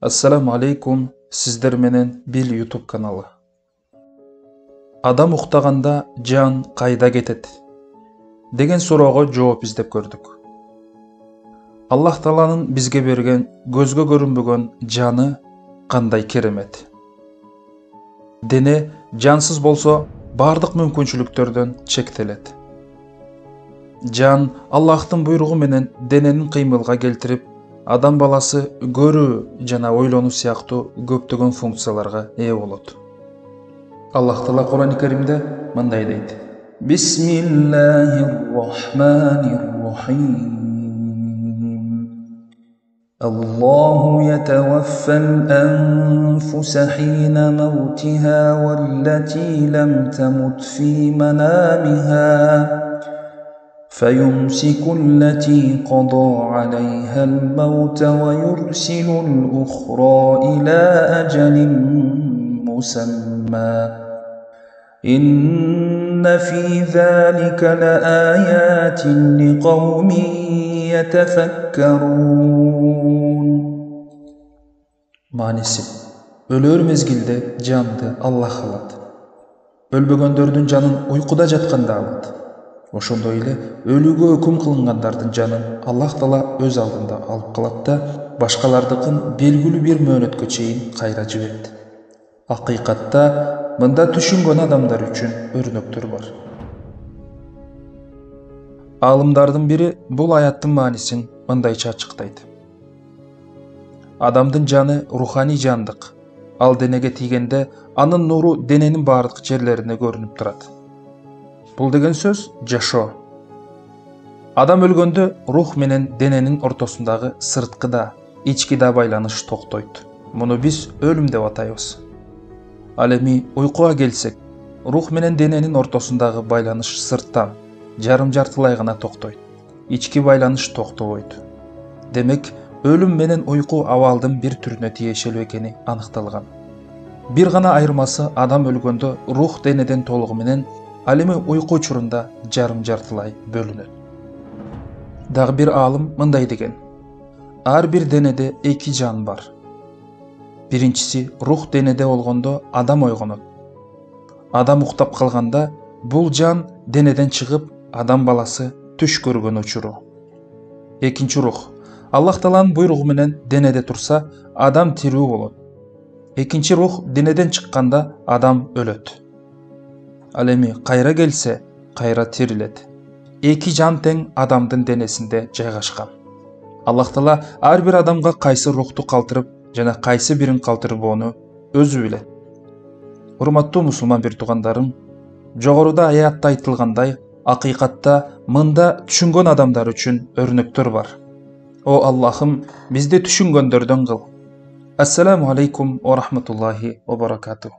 Assalamu alaikum, sizler menen Bil YouTube kanalı. Adam uктaganda can kayda кетет деген суроого жооп издеп көрдүк. Аллах Тааланын бизге берген көзгө көрүнбөгөн жаны кандай керемет. Дене жансыз болсо бардык мүмкүнчүлүктөрдөн чектелет. Жан Аллахтын буйругу менен дененин кыймылга келтирип, адам баласы көрүү жана ойлонуу сыяктуу көптөгөн функцияларга ээ болот. Аллах Таала Кур'ан-ы Каримде мындай дейт: Бисмиллахир-рахманир-рахим. Аллаху ятаваффал анфуса хина маутиха валлати лам тамут фи манамиха فيمسك التي قضى عليها الموت ويرسل الأخرى إلى أجل مسمى إن في ذلك لآيات لقوم يتفكرون. Manisi: Ölөр mezgilde canды Allah алат. Өлбөгөндөрдүн жанын уйкуда жатканда алат. Ошондой эле өлүүгө өкүм кылынгандардын жанын Аллах Таала өз алдында алып калат да башкалардыкын белгилүү бир мөөнөткө чейин кайра жиберет. Акыйкатта мында түшүнгөн адамдар үчүн өрнөктөр бар. Алымдардын бири бул аяттын маанисин мындайча ачыктайт. Адамдын жаны руханий жандык. Ал денеге тийгенде анын нуру дененин бардык жерлерине көрүнүп турат. Бул деген сөз жашоо. Адам өлгөндө рух менен дененин ортосундагы сырткыда, ичкида байланыш токтойт. Муну биз өлүм деп атайбыз. Ал эми уйкуга келсек, рух менен дененин ортосундагы байланыш сырттан, жарым-жартылай гана токтойт. Ички байланыш токтобойт. Демек, өлүм менен уйку абалдын бир түрүнө тиешелүү экени аныкталган. Бир гана айырмасы адам өлгөндө рух денеден толугу менен, ал эми уйку учурунда жарым-жартылай бөлүнөт. Дагы бир аалым мындай деген: ар бир денеде эки жан бар. Биринчиси рух денеде болгондо адам ойгонот. Адам уктап калганда бул жан денеден чыгып, адам баласы түш көргөн учуру. Экинчи рух Аллах Тааланын буйругу менен денеде турса, адам тирүү болот. Экинчи рух денеден чыкканда адам өлөт. Ал эми кайра келсе, кайра тирилет. Эки жан тең адамдын денесинде жайгашкан. Аллах Таала ар бир адамга кайсы рухту калтырып жана кайсы бирин калтырбоону өзү билет. Урматтуу мусулман бир туугандарым, жогоруда аятта айтылгандай, акыйкатта мында түшүнгөн адамдар үчүн өрнөктөр бар. О Аллахым, бизди түшүнгөндөрдөн кыл. Ассаламу алейкум ва рахматуллахи ва баракатух.